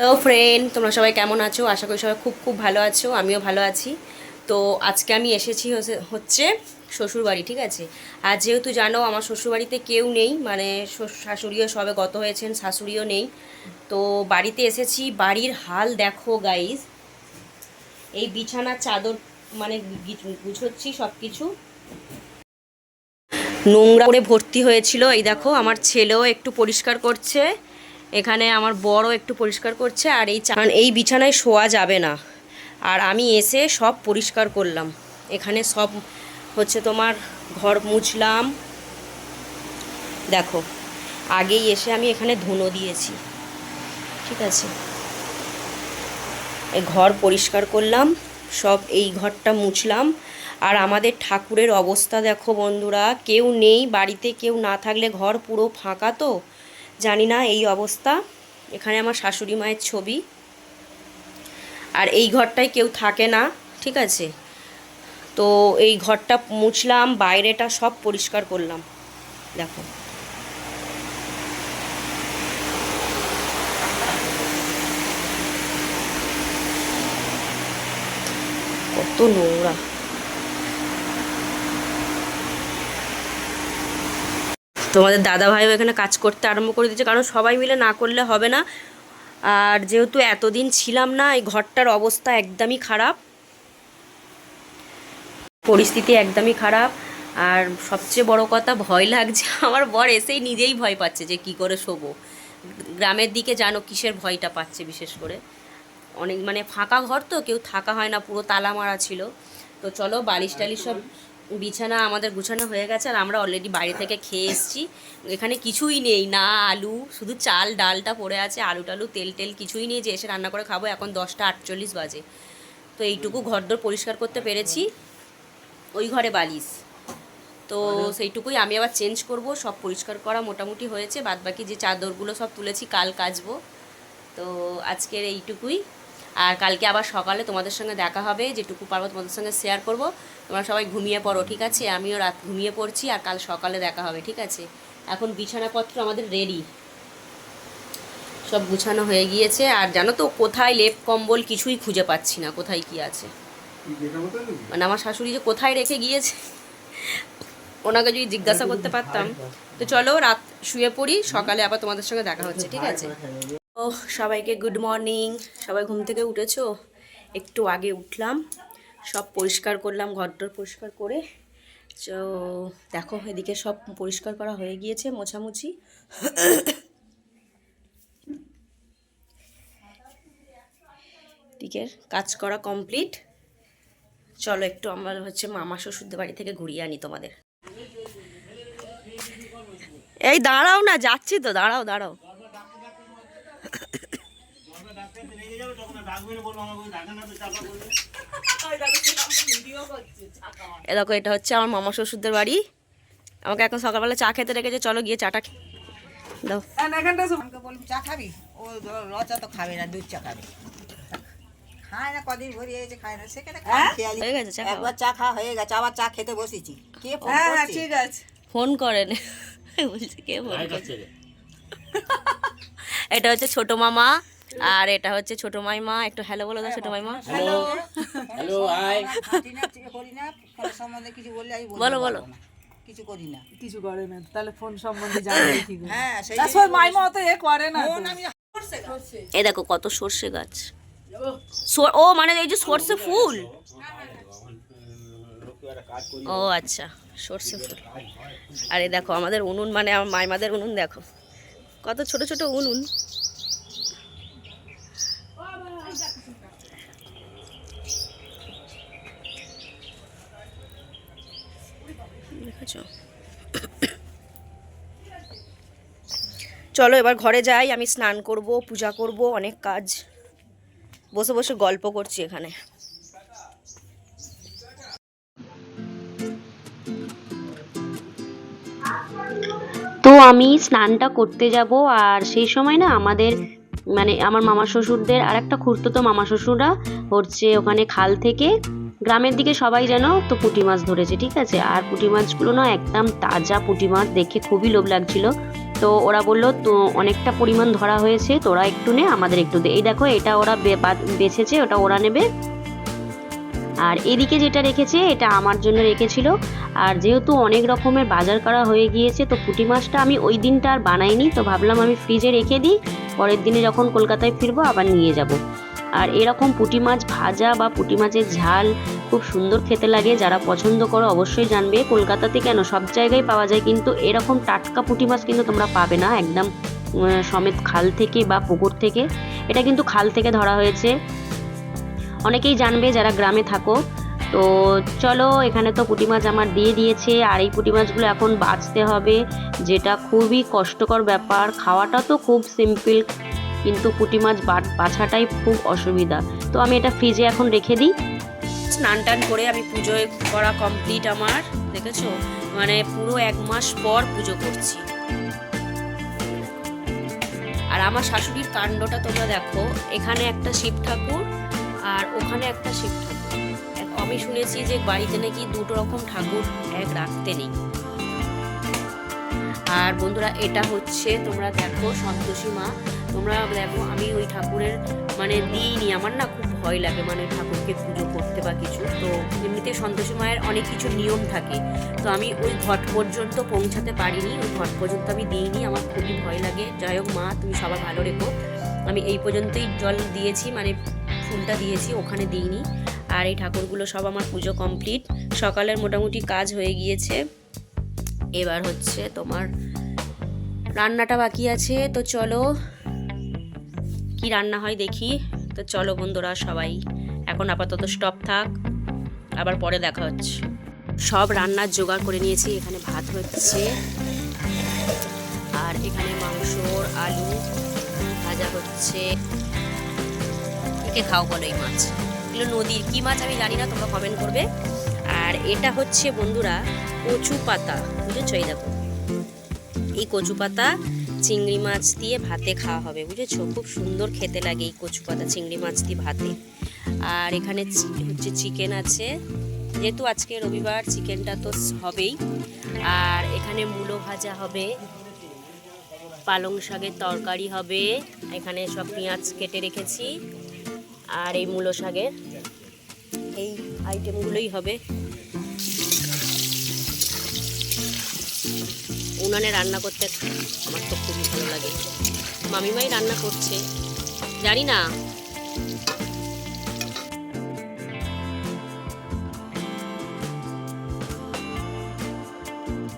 Hello friend, তোমরা সবাই কেমন আছো? আশা করি সবাই খুব খুব ভালো আছো। আমিও ভালো আছি। তো আজকে আমি এসেছি হচ্ছে শ্বশুরবাড়ি, ঠিক আছে। আর যেহেতু জানো আমার শ্বশুরবাড়িতে কেউ নেই, মানে শাশুড়িও সবে গত হয়েছেন, শাশুড়িও নেই। তো বাড়িতে এসেছি, বাড়ির হাল দেখো গাইজ। এই বিছানার চাদর মানে গুছোচ্ছি, সব কিছু নোংরা করে ভর্তি হয়েছিল। এই দেখো আমার ছেলেও একটু পরিষ্কার করছে, এখানে আমার বড়ও একটু পরিষ্কার করছে। আর কারণ এই বিছানায় শোয়া যাবে না। আর আমি এসে সব পরিষ্কার করলাম, এখানে সব হচ্ছে তোমার ঘর মুছলাম। দেখো আগেই এসে আমি এখানে ধুনো দিয়েছি, ঠিক আছে। এই ঘর পরিষ্কার করলাম, সব এই ঘরটা মুছলাম। আর আমাদের ঠাকুরের অবস্থা দেখো বন্ধুরা, কেউ নেই বাড়িতে, কেউ না থাকলে ঘর পুরো ফাঁকা। তো জানি না এই অবস্থা। এখানে আমার শাশুড়ি মায়ের ছবি। আর এই ঘরটায় কেউ থাকে না, ঠিক আছে। তো এই ঘরটা মুছলাম, বাইরেটা সব পরিষ্কার করলাম। দেখো কত নোংরা। তোমাদের দাদাভাইও এখানে কাজ করতে আরম্ভ করে দিয়েছে, কারণ সবাই মিলে না করলে হবে না। আর যেহেতু এতদিন ছিলাম না, এই ঘরটার অবস্থা একদমই খারাপ, পরিস্থিতি একদমই খারাপ। আর সবচেয়ে বড় কথা, ভয় লাগছে। আমার বর এসেই নিজেই ভয় পাচ্ছে যে কি করে শোবো। গ্রামের দিকে জানো কিসের ভয়টা পাচ্ছে, বিশেষ করে অনেক মানে ফাঁকা ঘর তো, কেউ থাকা হয় না, পুরো তালা মারা ছিল। তো চলো, বালিশ টালিশ সব বিছানা আমাদের গুছানো হয়ে গেছে। আর আমরা অলরেডি বাইরে থেকে খেয়ে এসেছি। এখানে কিছুই নেই, না আলু, শুধু চাল ডালটা পড়ে আছে, আলু টালু তেল টেল কিছুই নেই যে এসে রান্না করে খাবো। এখন 10টা 48 বাজে। তো এইটুকু ঘরদোর পরিষ্কার করতে পেরেছি। ওই ঘরে বালিশ, তো সেইটুকুই আমি আবার চেঞ্জ করব। সব পরিষ্কার করা মোটামুটি হয়েছে, বাদবাকি যে চাদরগুলো সব তুলেছি কাল কাচবো। তো আজকের এইটুকুই। আর কালকে আবার সকালে তোমাদের সঙ্গে দেখা হবে, যেটুকু পারবো তোমাদের সঙ্গে শেয়ার করব। তোমরা সবাই ঘুমিয়ে পড়ো, ঠিক আছে। আমিও রাত ঘুমিয়ে পড়ছি, আর কাল সকালে দেখা হবে, ঠিক আছে। এখন বিছানাপত্র আমাদের রেডি, সব গুছানো হয়ে গিয়েছে। আর জানো তো, কোথায় লেপ কম্বল কিছুই খুঁজে পাচ্ছি না, কোথায় কি আছে। মানে আমার শাশুড়ি যে কোথায় রেখে গিয়েছে, ওনাকে যদি জিজ্ঞাসা করতে পারতাম। তো চলো রাত শুয়ে পড়ি, সকালে আবার তোমাদের সঙ্গে দেখা হচ্ছে, ঠিক আছে। ও সবাইকে গুড মর্নিং। সবাই ঘুম থেকে উঠেছো? একটু আগে উঠলাম, সব পরিষ্কার করলাম, ঘরটর পরিষ্কার করে। তো দেখো এদিকে সব পরিষ্কার করা হয়ে গিয়েছে, মোছামুছি। দিকের কাজ করা কমপ্লিট। চলো একটু আমরা হচ্ছে মামা শ্বশুরদের বাড়ি থেকে ঘুরিয়ে আনি তোমাদের। এই দাঁড়াও না, যাচ্ছি তো, দাঁড়াও দাঁড়াও। এ দেখো, এটা হচ্ছে আমার মামা শ্বশুরদের বাড়ি। আমাকে এখন সকালবেলা চা খেতে রেখেছে, চলো গিয়ে চাটা দাও। চা খাবি? ও রচা তো খাবে না, দুধ চা খাবে। খায় না, কদিন ভরে গেছে খায় না, সেখানে হয়ে গেছে চা খাওয়া? একবার চা খাওয়া হয়ে গেছে, আবার চা খেতে বসেছি। কে ফোন করছে? ঠিক আছে, ফোন করেন, বলছে কে ফোন করছে। এটা হচ্ছে ছোট মামা, আর এটা হচ্ছে ছোট মাইমা। একটু হ্যালো বলো দাও ছোট মাইমা। Hello hello hi. করি না ফোন সম্বন্ধে কিছু বললে আমি বলো বলো। কিছু করি না। কিছু করে না, তাহলে ফোন সম্বন্ধে জানবে কি করে? হ্যাঁ, সেই তারপর মাইমা অত এ করে না ফোন তো। আমি এই দেখো কত সর্ষে গাছ। ও মানে এই যে সর্ষে ফুল। ও আচ্ছা, সর্ষে ফুল। আর এই দেখো আমাদের উনুন, মানে আমার মাইমাদের উনুন দেখো, কত ছোট ছোট উনুন। দেখেছো? চলো এবার ঘরে যাই, আমি স্নান করব, পূজা করব, অনেক কাজ। বসে বসে গল্প করছি এখানে। তো আমি স্নানটা করতে যাব, আর সেই সময় না আমাদের মানে আমার মামা শ্বশুরদের আর একটা খুড়তুতো মামা শ্বশুররা হচ্ছে ওখানে খাল থেকে, গ্রামের দিকে সবাই যেন তো পুঁটি মাছ ধরেছে, ঠিক আছে। আর পুঁটি মাছগুলো না একদম তাজা পুঁটি মাছ, দেখে খুবই লোভ লাগছিল। তো ওরা বললো তো অনেকটা পরিমাণ ধরা হয়েছে, তোরা একটু নে, আমাদের একটু দে। এই দেখো এটা ওরা বেছেছে, ওটা ওরা নেবে। আর এদিকে যেটা রেখেছে এটা আমার জন্য রেখেছিল। আর যেহেতু অনেক রকমের বাজার করা হয়ে গিয়েছে, তো পুঁটি মাছটা আমি ওই দিনটা আর বানাইনি, তো ভাবলাম আমি ফ্রিজে রেখে দিই, পরের দিনে যখন কলকাতায় ফিরবো আবার নিয়ে যাব। আর এরকম পুঁটি মাছ ভাজা বা পুঁটি মাছের ঝাল খুব সুন্দর খেতে লাগে। যারা পছন্দ করো অবশ্যই জানবে। কলকাতাতে কেন সব জায়গায় পাওয়া যায়, কিন্তু এরকম টাটকা পুঁটি মাছ কিন্তু তোমরা পাবে না একদম সমেত খাল থেকে বা পুকুর থেকে। এটা কিন্তু খাল থেকে ধরা হয়েছে, অনেকেই জানবে যারা গ্রামে থাকো। তো চলো, এখানে তো পুঁটি মাছ আমার দিয়ে দিয়েছে। আর এই পুঁটি মাছগুলো এখন বাছতে হবে, যেটা খুবই কষ্টকর ব্যাপার। খাওয়াটা তো খুব সিম্পল, কিন্তু পুঁটি মাছ বাছাটাই খুব অসুবিধা। তো আমি এটা ফ্রিজে এখন রেখে দিই। স্নান টান করে আমি পুজোয় করা কমপ্লিট আমার, দেখেছো, মানে পুরো 1 মাস পর পুজো করছি। আর আমার শাশুড়ির কাণ্ডটা তোমরা দেখো, এখানে একটা শিব ঠাকুর আর ওখানে একটা শিব ঠাকুর। আমি শুনেছি যে বাড়িতে নাকি 2 রকম ঠাকুর এক রাখতে নেই। আর বন্ধুরা এটা হচ্ছে তোমরা দেখো সন্তোষী মা, তোমরা দেখো আমি ওই ঠাকুরের মানে দিইনি, আমার না খুব ভয় লাগে মানে ঠাকুরকে পুজো করতে বা কিছু। তো এমনিতে সন্তোষী মায়ের অনেক কিছু নিয়ম থাকে, তো আমি ওই ঘট পর্যন্ত পৌঁছাতে পারিনি, ওই ঘট পর্যন্ত আমি দিইনি, আমার খুবই ভয় লাগে। যাই হোক মা, তুমি সবার ভালো রেখো। আমি এই পর্যন্তই জল দিয়েছি, মানে ফুলটা দিয়েছি, ওখানে দিইনি। আর এই ঠাকুরগুলো সব আমার পুজো কমপ্লিট। সকালের মোটামুটি কাজ হয়ে গিয়েছে, এবার হচ্ছে তোমার রান্নাটা বাকি আছে। তো চলো কি রান্না হয় দেখি। তো চলো বন্ধুরা, সবাই এখন আপাতত স্টপ থাক, আবার পরে দেখা হচ্ছে। সব রান্নার জোগাড় করে নিয়েছি, এখানে ভাত হচ্ছে, আর এখানে মাংসর আলু ভাজা হচ্ছে। একে খাও বলো এই মাছ, এগুলো নদীর কি মাছ আমি জানি না, তোমরা কমেন্ট করবে। আর এটা হচ্ছে বন্ধুরা কচু পাতা, বুঝেছো? এই দেখো, এই কচু পাতা চিংড়ি মাছ দিয়ে ভাতে খাওয়া হবে, বুঝেছো? খুব সুন্দর খেতে লাগে এই কচু পাতা চিংড়ি মাছ দিয়ে ভাতে। আর এখানে হচ্ছে চিকেন আছে, যেহেতু আজকে রবিবার চিকেনটা তো হবেই। আর এখানে মূলো ভাজা হবে, পালং শাকের তরকারি হবে, এখানে সব পেঁয়াজ কেটে রেখেছি। আর এই মূলো শাকের এই আইটেমগুলোই হবে। উনানে রান্না করতে আমার তো খুবই ভালো লাগে। মামিমাই রান্না করছে, জানি না।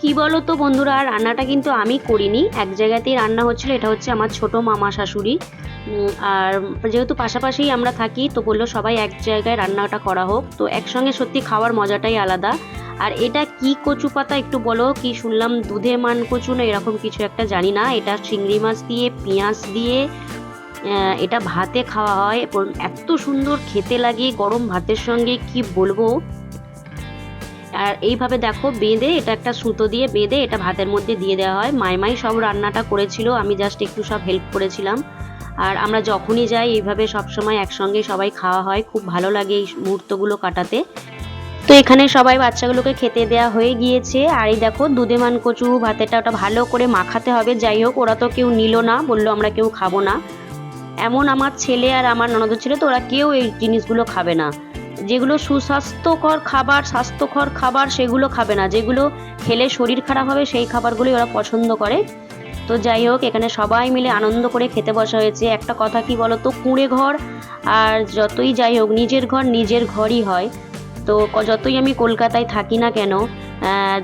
কি বলো তো বন্ধুরা, রান্নাটা কিন্তু আমি করিনি, এক জায়গাতেই রান্না হচ্ছিল। এটা হচ্ছে আমার ছোট মামা শাশুড়ি। আর যেহেতু পাশাপাশি আমরা থাকি, তো বললো সবাই এক জায়গায় রান্নাটা করা হোক, তো একসঙ্গে সত্যি খাওয়ার মজাটাই আলাদা। আর এটা কি কচু পাতা একটু বলো, কি শুনলাম দুধে মান কচু না এরকম কিছু একটা, জানি না। এটা চিংড়ি মাছ দিয়ে পেঁয়াজ দিয়ে এটা ভাতে খাওয়া হয়, এত সুন্দর খেতে লাগে গরম ভাতের সঙ্গে, কি বলবো। আর এইভাবে দেখো বেঁধে, এটা একটা সুতো দিয়ে বেঁধে এটা ভাতের মধ্যে দিয়ে দেওয়া হয়। মাইমাই সব রান্নাটা করেছিল, আমি জাস্ট একটু সব হেল্প করেছিলাম। আর আমরা যখনই যাই এইভাবে সবসময় একসঙ্গে সবাই খাওয়া হয়, খুব ভালো লাগে এই মুহূর্তগুলো কাটাতে। তো এখানে সবাই বাচ্চাগুলোকে খেতে দেওয়া হয়ে গিয়েছে। আর এই দেখো দুধে মান কচু ভাতেটা, ওটা ভালো করে মাখাতে হবে। যাই হোক, ওরা তো কেউ নিল না, বললো আমরা কেউ খাবো না। এমন আমার ছেলে আর আমার ননদের ছেলে, তো ওরা কেউ এই জিনিসগুলো খাবে না। যেগুলো সুস্বাস্থ্যকর খাবার, স্বাস্থ্যকর খাবার সেগুলো খাবে না, যেগুলো খেলে শরীর খারাপ হবে সেই খাবারগুলোই ওরা পছন্দ করে। তো যাই হোক, এখানে সবাই মিলে আনন্দ করে খেতে বসা হয়েছে। একটা কথা কি বলো তো, কুঁড়ে ঘর আর যতই যাই হোক নিজের ঘর নিজের ঘরই হয়। তো যতই আমি কলকাতায় থাকি না কেন,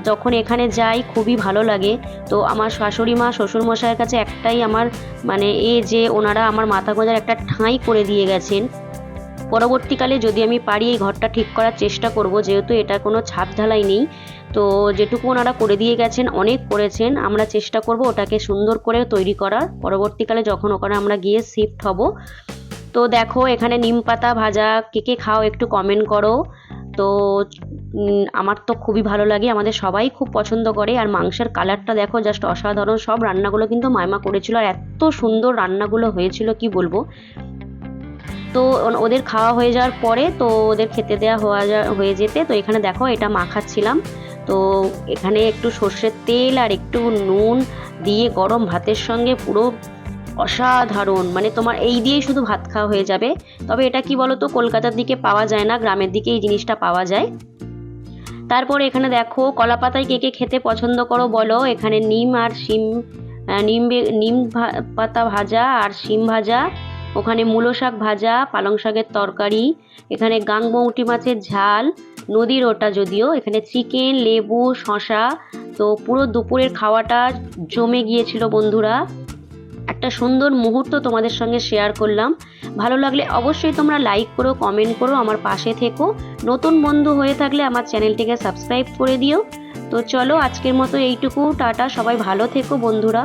যখন এখানে যাই খুবই ভালো লাগে। তো আমার শাশুড়ি মা শ্বশুরমশাইয়ের কাছে একটাই আমার মানে যে ওনারা আমার মাথা গোঁজার একটা ঠাঁই করে দিয়ে গেছেন। পরবর্তীকালে যদি আমি পারি এই ঘরটা ঠিক করার চেষ্টা করব, যেহেতু এটা কোনো ছাদ ঢালাই নেই। তো যেটুকু ওনারা করে দিয়ে গেছেন, অনেক করেছেন, আমরা চেষ্টা করব ওটাকে সুন্দর করে তৈরি করার, পরবর্তীকালে যখন ওখানে আমরা গিয়ে শিফট হব। তো দেখো এখানে নিম পাতা ভাজা, কে কে খাও একটু কমেন্ট করো। তো আমার তো খুবই ভালো লাগে, আমাদের সবাই খুব পছন্দ করে। আর মাংসের কালারটা দেখো, জাস্ট অসাধারণ। সব রান্নাগুলো কিন্তু মাইমা করেছিল, আর এত সুন্দর রান্নাগুলো হয়েছিল কি বলবো। তো ওদের খাওয়া হয়ে যাওয়ার পরে, তো ওদের খেতে দেওয়া হয়ে যেতে, তো এখানে দেখো এটা মাখাচ্ছিলাম। তো এখানে একটু সর্ষের তেল আর একটু নুন দিয়ে গরম ভাতের সঙ্গে পুরো অসাধারণ, মানে তোমার এই দিয়েই শুধু ভাত খাওয়া হয়ে যাবে। তবে এটা কি বলো তো, কলকাতার দিকে পাওয়া যায় না, গ্রামের দিকে এই জিনিসটা পাওয়া যায়। তারপর এখানে দেখো কলা পাতায় কে কে খেতে পছন্দ করো বলো। এখানে নিম আর শিম, নিম পাতা ভাজা আর শিম ভাজা, ওখানে মূলো শাক ভাজা, পালং শাকের তরকারি, এখানে গাংবৌটি মাছের ঝাল, নদীর ওটা যদিও, এখানে চিকেন, লেবু, শশা। তো পুরো দুপুরের খাওয়াটা জমে গিয়েছিল বন্ধুরা। একটা সুন্দর মুহূর্ত তোমাদের সঙ্গে শেয়ার করলাম। ভালো লাগলে অবশ্যই তোমরা লাইক করো, কমেন্ট করো, আমার পাশে থেকো। নতুন বন্ধু হয়ে থাকলে আমার চ্যানেলটিকে সাবস্ক্রাইব করে দিও। তো চলো আজকের মতো এইটুকু, টাটা, সবাই ভালো থেকো বন্ধুরা।